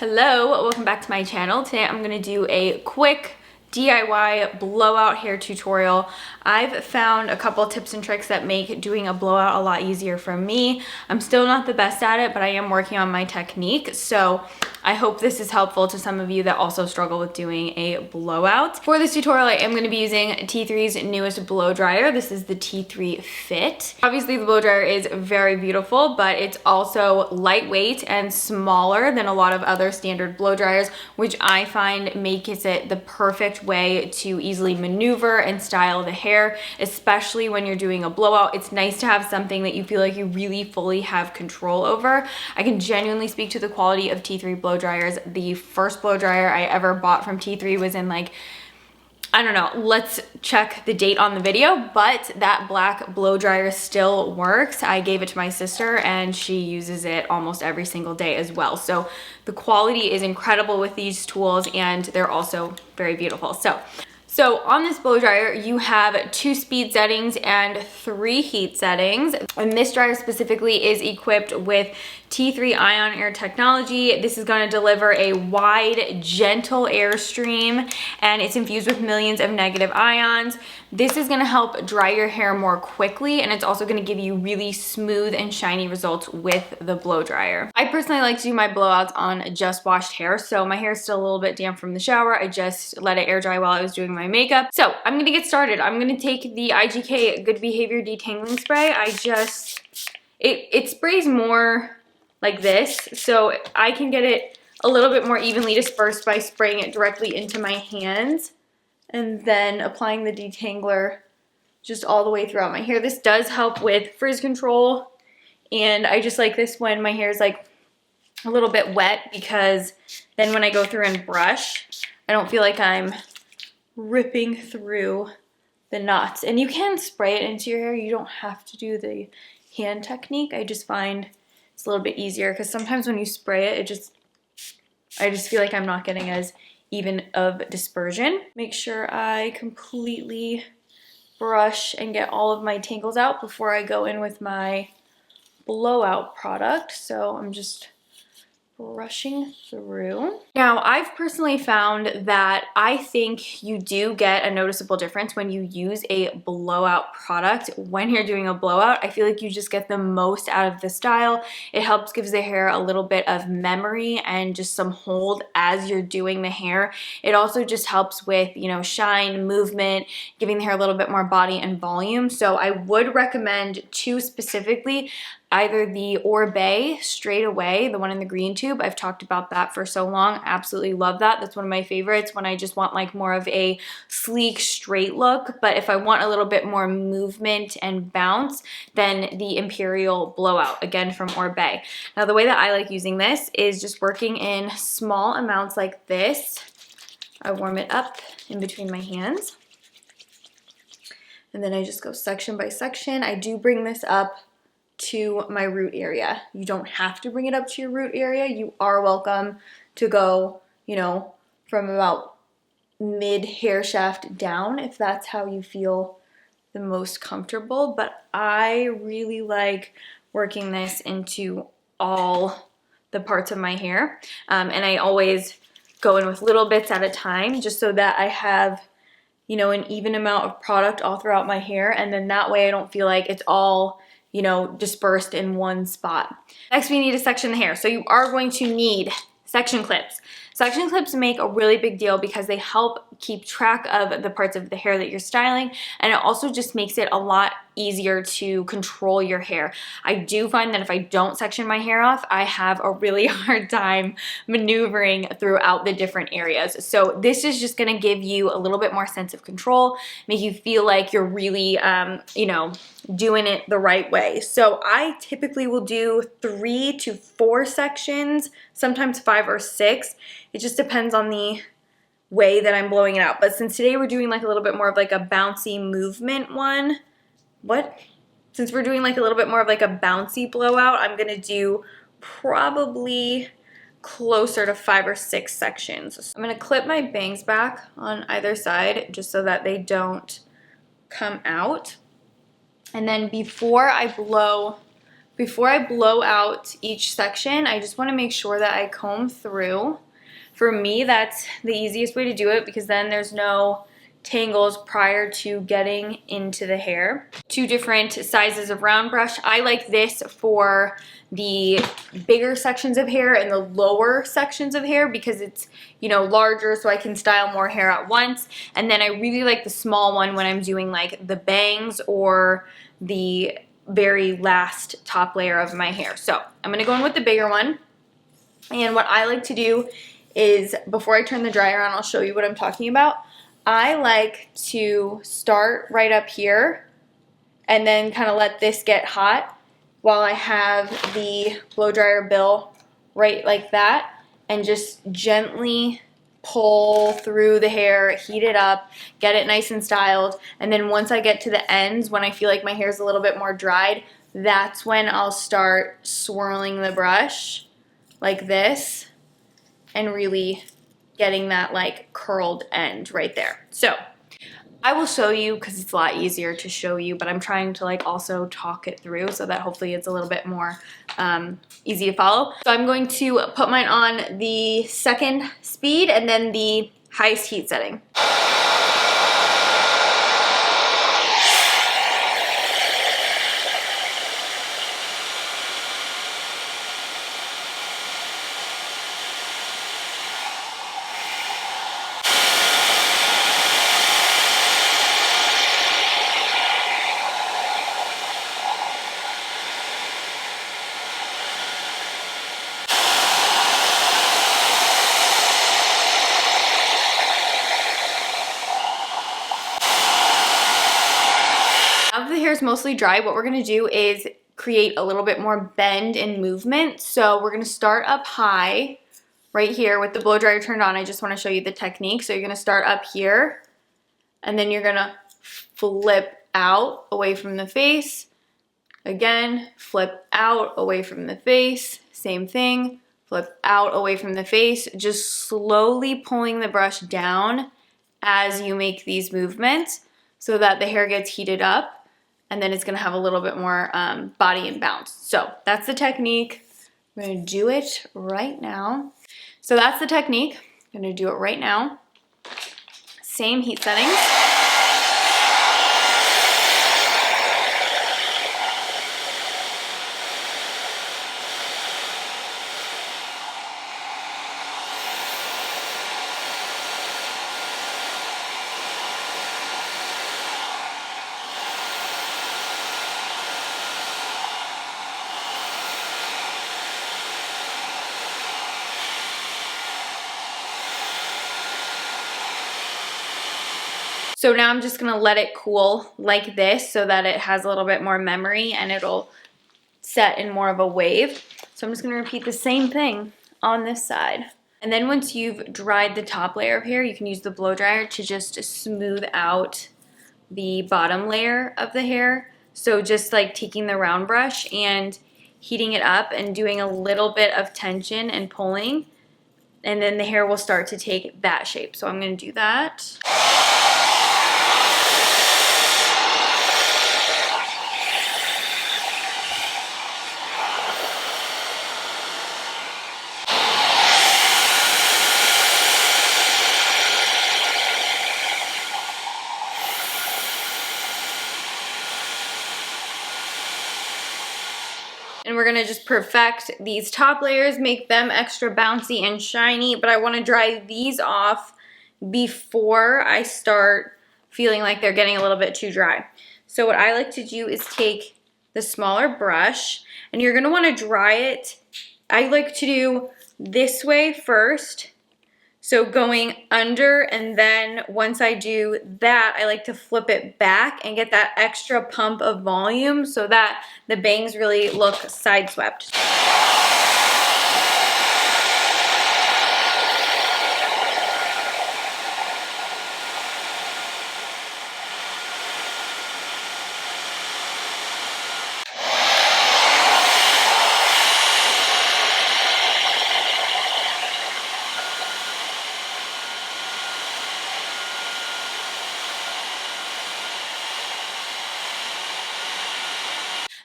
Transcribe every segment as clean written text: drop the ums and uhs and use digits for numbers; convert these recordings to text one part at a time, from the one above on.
Hello, welcome back to my channel. Today I'm going to do a quick DIY blowout hair tutorial. I've found a couple tips and tricks that make doing a blowout a lot easier for me. I'm still not the best at it, but I am working on my technique. So I hope this is helpful to some of you that also struggle with doing a blowout. For this tutorial, I am going to be using T3's newest blow dryer. This is the T3 Fit. Obviously the blow dryer is very beautiful, but it's also lightweight and smaller than a lot of other standard blow dryers, which I find makes it the perfect way to easily maneuver and style the hair, especially when you're doing a blowout. It's nice to have something that you feel like you really fully have control over. I can genuinely speak to the quality of T3 blow dryers. The first blow dryer I ever bought from T3 was in like, I don't know, let's check the date on the video, but that black blow dryer still works. I gave it to my sister and she uses it almost every single day as well. So the quality is incredible with these tools and they're also very beautiful. So on this blow dryer, you have 2 speed settings and 3 heat settings. And this dryer specifically is equipped with T3 ion air technology. This is going to deliver a wide, gentle airstream, and it's infused with millions of negative ions. This is going to help dry your hair more quickly, and it's also going to give you really smooth and shiny results with the blow dryer. I personally like to do my blowouts on just washed hair, so my hair is still a little bit damp from the shower. I just let it air dry while I was doing my makeup. So I'm going to get started. I'm going to take the IGK Good Behavior Detangling Spray. It sprays more like this, so I can get it a little bit more evenly dispersed by spraying it directly into my hands and then applying the detangler just all the way throughout my hair. This does help with frizz control, and I just like this when my hair is like a little bit wet, because then when I go through and brush, I don't feel like I'm ripping through the knots. And you can spray it into your hair. You don't have to do the hand technique. I just find it's a little bit easier because sometimes when you spray it, I just feel like I'm not getting as even of dispersion. Make sure I completely brush and get all of my tangles out before I go in with my blowout product. So I'm just brushing through. Now, I've personally found that I think you do get a noticeable difference when you use a blowout product. When you're doing a blowout, I feel like you just get the most out of the style. It helps gives the hair a little bit of memory and just some hold as you're doing the hair. It also just helps with, you know, shine, movement, giving the hair a little bit more body and volume. So I would recommend 2 specifically. Either the Oribe Straight Away, the one in the green tube. I've talked about that for so long. Absolutely love that. That's one of my favorites when I just want like more of a sleek, straight look. But if I want a little bit more movement and bounce, then the Imperial Blowout, again from Oribe. Now the way that I like using this is just working in small amounts like this. I warm it up in between my hands. And then I just go section by section. I do bring this up to my root area. You don't have to bring it up to your root area. You are welcome to go, you know, from about mid hair shaft down if that's how you feel the most comfortable. But I really like working this into all the parts of my hair. And I always go in with little bits at a time just so that I have, you know, an even amount of product all throughout my hair. And then that way I don't feel like it's all, you know, dispersed in one spot. Next, we need to section the hair. So you are going to need section clips. Section clips make a really big deal because they help keep track of the parts of the hair that you're styling, and it also just makes it a lot easier to control your hair. I do find that if I don't section my hair off, I have a really hard time maneuvering throughout the different areas. So this is just gonna give you a little bit more sense of control, make you feel like you're really, you know, doing it the right way. So I typically will do 3 to 4 sections, sometimes 5 or 6. It just depends on the way that I'm blowing it out. But since today we're doing like a little bit more of like a bouncy movement one, since we're doing like a little bit more of like a bouncy blowout, I'm gonna do probably closer to 5 or 6 sections. I'm gonna clip my bangs back on either side just so that they don't come out. And then before I blow Before I blow out each section, I just want to make sure that I comb through. For me, that's the easiest way to do it because then there's no tangles prior to getting into the hair. Two different sizes of round brush. I like this for the bigger sections of hair and the lower sections of hair because it's, you know, larger, so I can style more hair at once. And then I really like the small one when I'm doing like the bangs or the very last top layer of my hair. So I'm gonna go in with the bigger one. And what I like to do is, before I turn the dryer on, I'll show you what I'm talking about. I like to start right up here and then kind of let this get hot while I have the blow dryer bill right like that, and just gently pull through the hair, heat it up, get it nice and styled. And then once I get to the ends, when I feel like my hair is a little bit more dried, that's when I'll start swirling the brush like this and really getting that like curled end right there. So I will show you because it's a lot easier to show you, but I'm trying to like also talk it through so that hopefully it's a little bit more easy to follow. So I'm going to put mine on the second speed and then the highest heat setting. Now that the hair is mostly dry, what we're gonna do is create a little bit more bend and movement. So we're gonna start up high right here with the blow dryer turned on. I just wanna show you the technique. So you're gonna start up here and then you're gonna flip out away from the face. Again, flip out away from the face. Same thing, flip out away from the face. Just slowly pulling the brush down as you make these movements so that the hair gets heated up, and then it's gonna have a little bit more body and bounce. So that's the technique. I'm gonna do it right now. So that's the technique. I'm gonna do it right now. Same heat settings. So now I'm just gonna let it cool like this so that it has a little bit more memory and it'll set in more of a wave. So I'm just gonna repeat the same thing on this side. And then once you've dried the top layer of hair, you can use the blow dryer to just smooth out the bottom layer of the hair. So just like taking the round brush and heating it up and doing a little bit of tension and pulling, and then the hair will start to take that shape. So I'm gonna do that. And we're gonna just perfect these top layers, make them extra bouncy and shiny, but I wanna dry these off before I start feeling like they're getting a little bit too dry. So what I like to do is take the smaller brush, and you're gonna wanna dry it. I like to do this way first, so going under, and then once I do that, I like to flip it back and get that extra pump of volume so that the bangs really look side swept.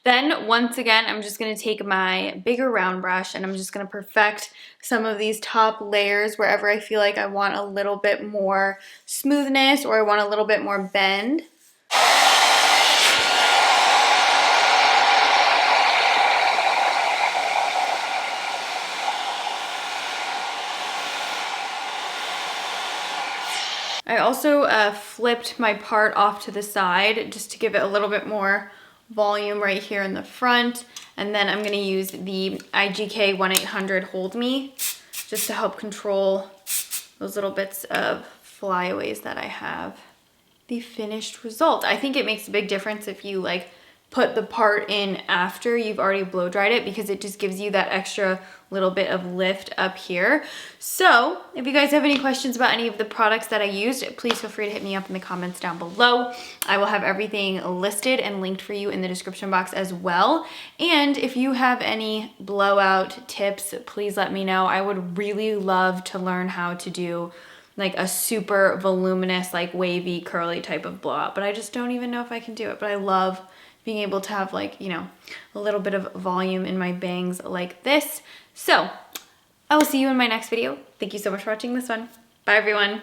Then once again, I'm just gonna take my bigger round brush and I'm just gonna perfect some of these top layers wherever I feel like I want a little bit more smoothness or I want a little bit more bend. I also flipped my part off to the side just to give it a little bit more volume right here in the front. And then I'm gonna use the IGK 1-800 Hold Me just to help control those little bits of flyaways that I have. The finished result. I think it makes a big difference if you like put the part in after you've already blow dried it, because it just gives you that extra little bit of lift up here. So if you guys have any questions about any of the products that I used, please feel free to hit me up in the comments down below. I will have everything listed and linked for you in the description box as well. And if you have any blowout tips, please let me know. I would really love to learn how to do like a super voluminous, like wavy, curly type of blowout, but I just don't even know if I can do it. But I love being able to have like, you know, a little bit of volume in my bangs like this. So I will see you in my next video. Thank you so much for watching this one. Bye everyone.